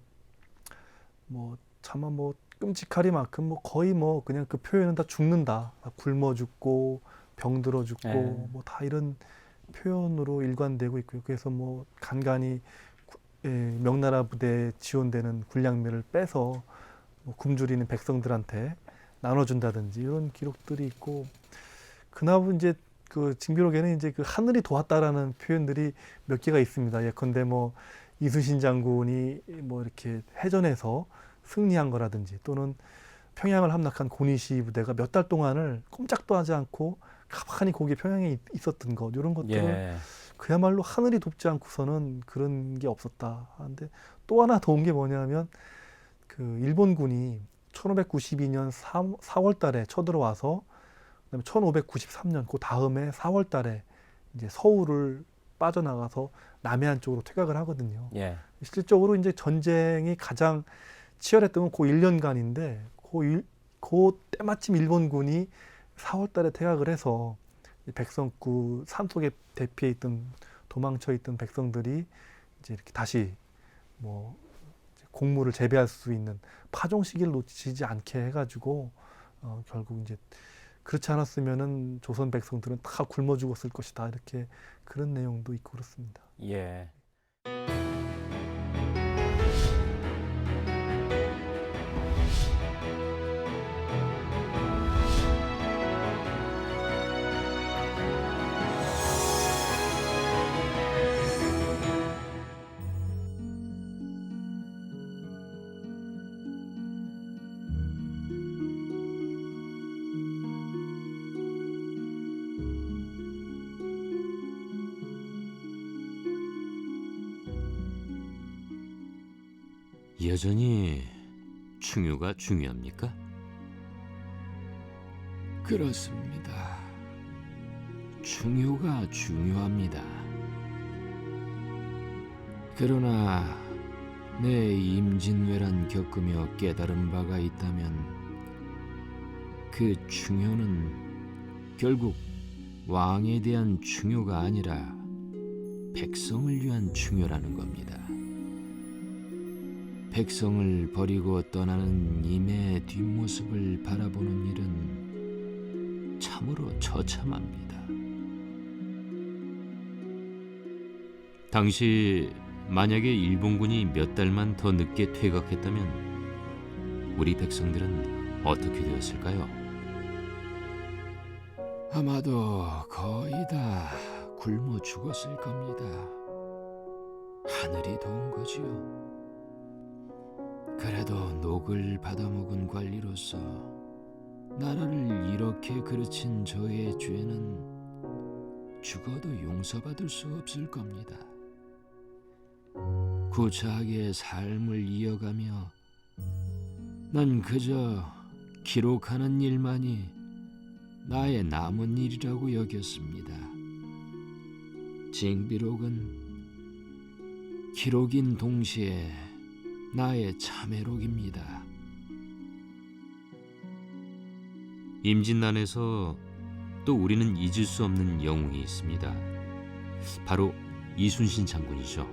차마 끔찍하리만큼 거의 그냥 그 표현은 다 죽는다, 굶어 죽고 병들어 죽고
네.
다 이런 표현으로 일관되고 있고요. 그래서 간간히 명나라 부대에 지원되는 군량미를 빼서 굶주리는 백성들한테 나눠준다든지 이런 기록들이 있고 그나마 이제 그 징비록에는 이제 그 하늘이 도왔다라는 표현들이 몇 개가 있습니다. 예컨대 이순신 장군이 이렇게 해전에서 승리한 거라든지 또는 평양을 함락한 고니시 부대가 몇 달 동안을 꼼짝도 하지 않고 가만히 거기 평양에 있었던 것 이런 것들을 그야말로 하늘이 돕지 않고서는 그런 게 없었다 하는데 또 하나 더운 게 뭐냐면 그 일본군이 1592년 4월 달에 쳐들어와서 그다음에 1593년 그 다음에 4월 달에 이제 서울을 빠져나가서 남해안 쪽으로 퇴각을 하거든요.
예.
실질적으로 이제 전쟁이 가장 치열했던 건 그 1년간인데 그 때마침 일본군이 4월 달에 퇴각을 해서 이 백성구 산속에 대피해 있던 도망쳐 있던 백성들이 이제 이렇게 다시 뭐 이제 곡물을 재배할 수 있는 파종 시기를 놓치지 않게 해가지고 결국 이제 그렇지 않았으면은 조선 백성들은 다 굶어 죽었을 것이다 이렇게 그런 내용도 있고 그렇습니다.
예.
여전히 충효가 중요합니까?
그렇습니다. 충효가 중요합니다. 그러나 내 임진왜란 겪으며 깨달은 바가 있다면 그 충효는 결국 왕에 대한 충효가 아니라 백성을 위한 충효라는 겁니다. 백성을 버리고 떠나는 임의 뒷모습을 바라보는 일은 참으로 처참합니다.
당시 만약에 일본군이 몇 달만 더 늦게 퇴각했다면 우리 백성들은 어떻게 되었을까요?
아마도 거의 다 굶어 죽었을 겁니다. 하늘이 도운 거지요. 그래도 녹을 받아먹은 관리로서 나라를 이렇게 그르친 저의 죄는 죽어도 용서받을 수 없을 겁니다. 구차하게 삶을 이어가며 난 그저 기록하는 일만이 나의 남은 일이라고 여겼습니다. 징비록은 기록인 동시에 나의 참회록입니다.
임진난에서 또 우리는 잊을 수 없는 영웅이 있습니다. 바로 이순신 장군이죠.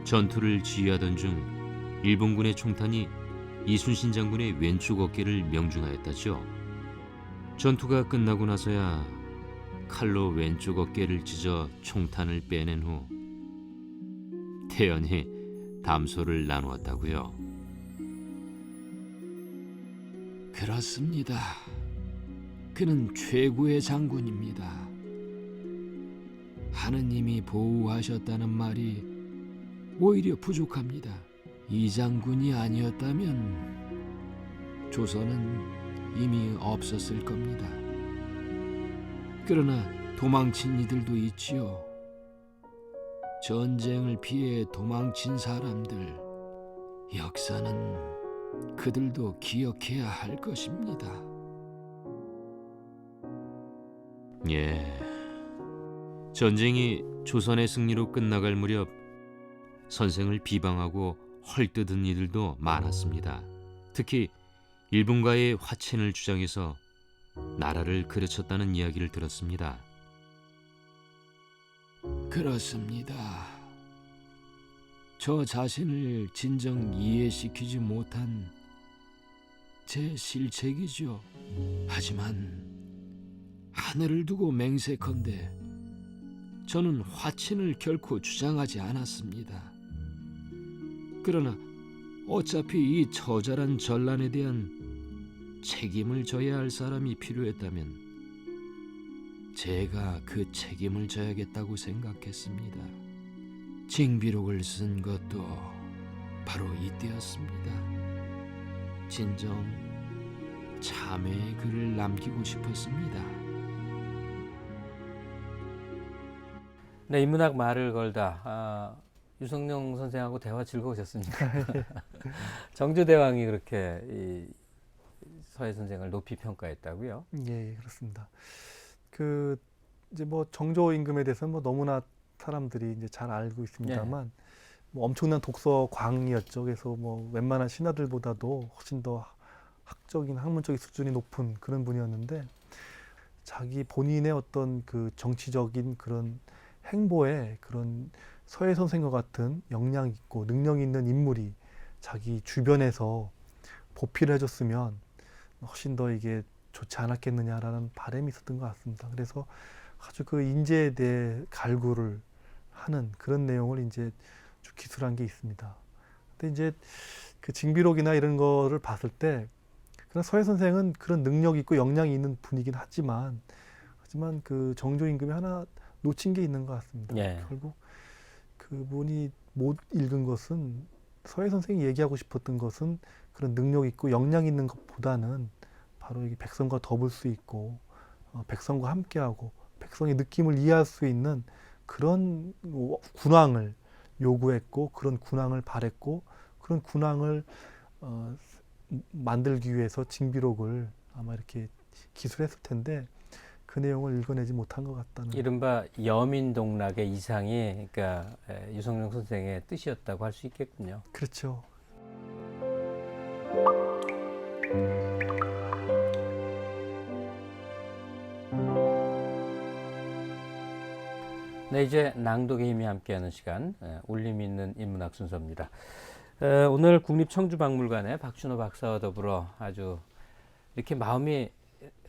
전투를 지휘하던 중 일본군의 총탄이 이순신 장군의 왼쪽 어깨를 명중하였다죠. 전투가 끝나고 나서야 칼로 왼쪽 어깨를 찢어 총탄을 빼낸 후 태연히 담소를 나누었다고요.
그렇습니다. 그는 최고의 장군입니다. 하느님이 보호하셨다는 말이 오히려 부족합니다. 이 장군이 아니었다면 조선은 이미 없었을 겁니다. 그러나 도망친 이들도 있지요. 전쟁을 피해 도망친 사람들, 역사는 그들도 기억해야 할 것입니다.
예. 전쟁이 조선의 승리로 끝나갈 무렵 선생을 비방하고 헐뜯은 이들도 많았습니다. 특히 일본과의 화친을 주장해서 나라를 그르쳤다는 이야기를 들었습니다.
그렇습니다. 저 자신을 진정 이해시키지 못한 제 실책이죠. 하지만 하늘을 두고 맹세컨대 저는 화친을 결코 주장하지 않았습니다. 그러나 어차피 이 처절한 전란에 대한 책임을 져야 할 사람이 필요했다면 제가 그 책임을 져야겠다고 생각했습니다. 징비록을 쓴 것도 바로 이때였습니다. 진정 참회의 글을 남기고 싶었습니다.
네, 인문학 말을 걸다. 유성룡 선생하고 대화 즐거우셨습니까? 정주대왕이 그렇게 이 서해 선생을 높이 평가했다고요?
예, 그렇습니다. 그 이제 뭐 정조 임금에 대해서는 뭐 너무나 사람들이 이제 잘 알고 있습니다만 뭐 엄청난 독서 광이었죠. 그래서 뭐 웬만한 신하들보다도 훨씬 더 학적인 학문적인 수준이 높은 그런 분이었는데 자기 본인의 어떤 그 정치적인 그런 행보에 그런 서해 선생과 같은 역량 있고 능력 있는 인물이 자기 주변에서 보필을 해줬으면 훨씬 더 이게 좋지 않았겠느냐라는 바람이 있었던 것 같습니다. 그래서 아주 그 인재에 대해 갈구를 하는 그런 내용을 이제 쭉 기술한 게 있습니다. 근데 이제 그 징비록이나 이런 거를 봤을 때 그런 서해 선생은 그런 능력 있고 역량이 있는 분이긴 하지만 그 정조 임금이 하나 놓친 게 있는 것 같습니다.
예.
결국 그분이 못 읽은 것은 서해 선생이 얘기하고 싶었던 것은 그런 능력 있고 역량 있는 것보다는 바로 이게 백성과 더불 수 있고 백성과 함께하고 백성의 느낌을 이해할 수 있는 그런 군왕을 요구했고 그런 군왕을 바랬고 그런 군왕을 만들기 위해서 징비록을 아마 이렇게 기술했을 텐데 그 내용을 읽어내지 못한 것 같다는.
이른바 여민동락의 이상이 그러니까 유성룡 선생의 뜻이었다고 할 수 있겠군요.
그렇죠.
네, 이제 낭독의 힘이 함께하는 시간, 울림 있는 인문학 순서입니다. 오늘 국립청주박물관의 박준호 박사와 더불어 아주 이렇게 마음이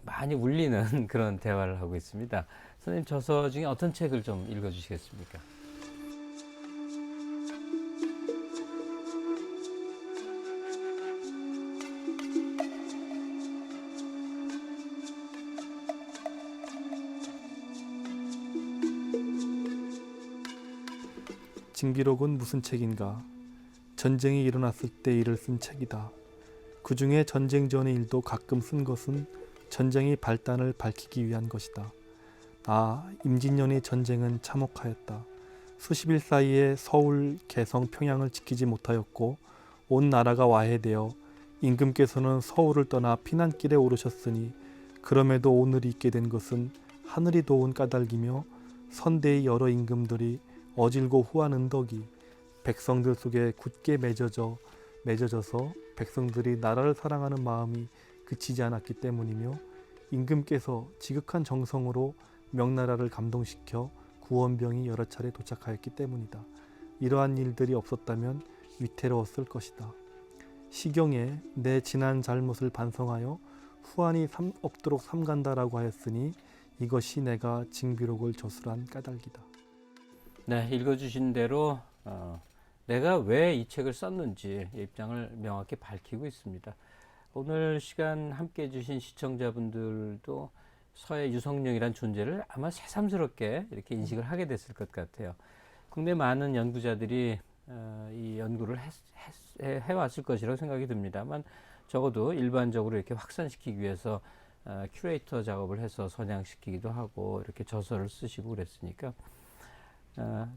많이 울리는 그런 대화를 하고 있습니다. 선생님, 저서 중에 어떤 책을 좀 읽어주시겠습니까?
징비록은 무슨 책인가? 전쟁이 일어났을 때 일을 쓴 책이다. 그 중에 전쟁 전의 일도 가끔 쓴 것은 전쟁의 발단을 밝히기 위한 것이다. 임진년의 전쟁은 참혹하였다. 수십 일 사이에 서울, 개성, 평양을 지키지 못하였고 온 나라가 와해되어 임금께서는 서울을 떠나 피난길에 오르셨으니 그럼에도 오늘이 있게 된 것은 하늘이 도운 까닭이며 선대의 여러 임금들이 어질고 후한 은덕이 백성들 속에 굳게 맺어져서 백성들이 나라를 사랑하는 마음이 그치지 않았기 때문이며 임금께서 지극한 정성으로 명나라를 감동시켜 구원병이 여러 차례 도착하였기 때문이다. 이러한 일들이 없었다면 위태로웠을 것이다. 시경에 내 지난 잘못을 반성하여 후한이 없도록 삼간다라고 하였으니 이것이 내가 징비록을 저술한 까닭이다.
네, 읽어주신 대로 내가 왜 이 책을 썼는지 입장을 명확히 밝히고 있습니다. 오늘 시간 함께 해주신 시청자분들도 서해 유성룡이란 존재를 아마 새삼스럽게 이렇게 인식을 하게 됐을 것 같아요. 국내 많은 연구자들이 이 연구를 해왔을 것이라고 생각이 듭니다만 적어도 일반적으로 이렇게 확산시키기 위해서 큐레이터 작업을 해서 선양시키기도 하고 이렇게 저서를 쓰시고 그랬으니까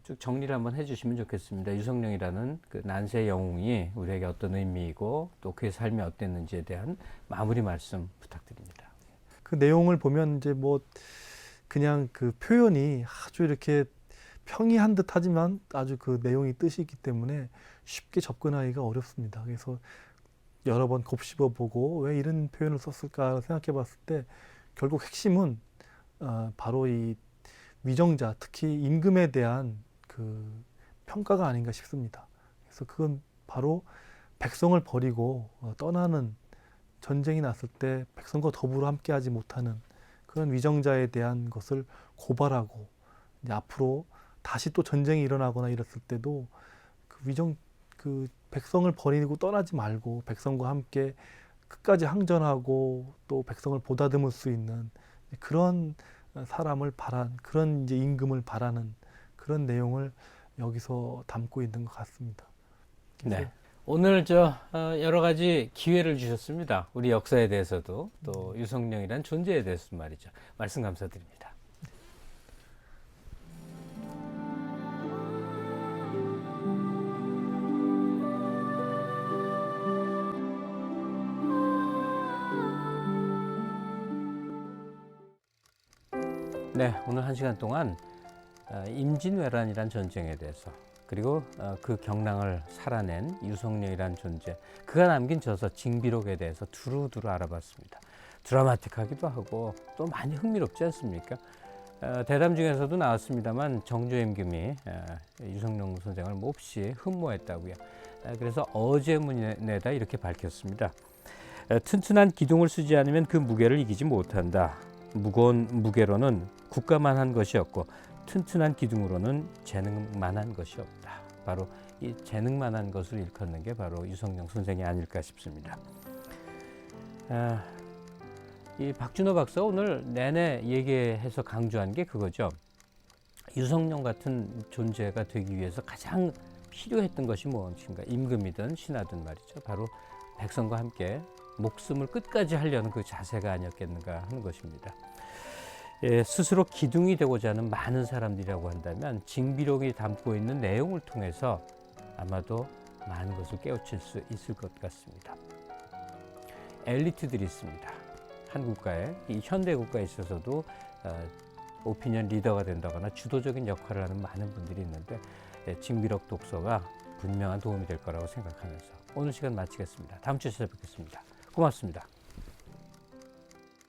쭉 정리를 한번 해주시면 좋겠습니다. 유성룡이라는 그 난세 영웅이 우리에게 어떤 의미이고 또 그의 삶이 어땠는지에 대한 마무리 말씀 부탁드립니다.
그 내용을 보면 이제 뭐 그냥 그 표현이 아주 이렇게 평이한 듯 하지만 아주 그 내용이 뜻이 있기 때문에 쉽게 접근하기가 어렵습니다. 그래서 여러 번 곱씹어 보고 왜 이런 표현을 썼을까 생각해 봤을 때 결국 핵심은 바로 이 위정자, 특히 임금에 대한 그 평가가 아닌가 싶습니다. 그래서 그건 바로 백성을 버리고 떠나는 전쟁이 났을 때 백성과 더불어 함께하지 못하는 그런 위정자에 대한 것을 고발하고 이제 앞으로 다시 또 전쟁이 일어나거나 이랬을 때도 그 백성을 버리고 떠나지 말고 백성과 함께 끝까지 항전하고 또 백성을 보다듬을 수 있는 그런 사람을 그런 이제 임금을 바라는 그런 내용을 여기서 담고 있는 것 같습니다.
네. 오늘 여러 가지 기회를 주셨습니다. 우리 역사에 대해서도 또 유성룡이란 존재에 대해서도 말이죠. 말씀 감사드립니다. 네, 오늘 1시간 동안 임진왜란이란 전쟁에 대해서 그리고 그 경랑을 살아낸 유성룡이라는 존재, 그가 남긴 저서 징비록에 대해서 두루두루 알아봤습니다. 드라마틱하기도 하고 또 많이 흥미롭지 않습니까? 대담 중에서도 나왔습니다만 정조임금이 유성룡 선생을 몹시 흠모했다고요. 그래서 어제문에다 이렇게 밝혔습니다. 튼튼한 기둥을 쓰지 않으면 그 무게를 이기지 못한다. 무거운 무게로는 국가만한 것이 없고 튼튼한 기둥으로는 재능만한 것이 없다. 바로 이 재능만한 것을 일컫는 게 바로 유성룡 선생이 아닐까 싶습니다. 이 박준호 박사 오늘 내내 얘기해서 강조한 게 그거죠. 유성룡 같은 존재가 되기 위해서 가장 필요했던 것이 무엇인가? 임금이든 신하든 말이죠. 바로 백성과 함께 목숨을 끝까지 하려는 그 자세가 아니었겠는가 하는 것입니다. 스스로 기둥이 되고자 하는 많은 사람들이라고 한다면 징비록이 담고 있는 내용을 통해서 아마도 많은 것을 깨우칠 수 있을 것 같습니다. 엘리트들이 있습니다. 한 국가에, 이 현대 국가에 있어서도 오피니언 리더가 된다거나 주도적인 역할을 하는 많은 분들이 있는데 징비록 독서가 분명한 도움이 될 거라고 생각하면서 오늘 시간 마치겠습니다. 다음 주에 찾아뵙겠습니다. 고맙습니다.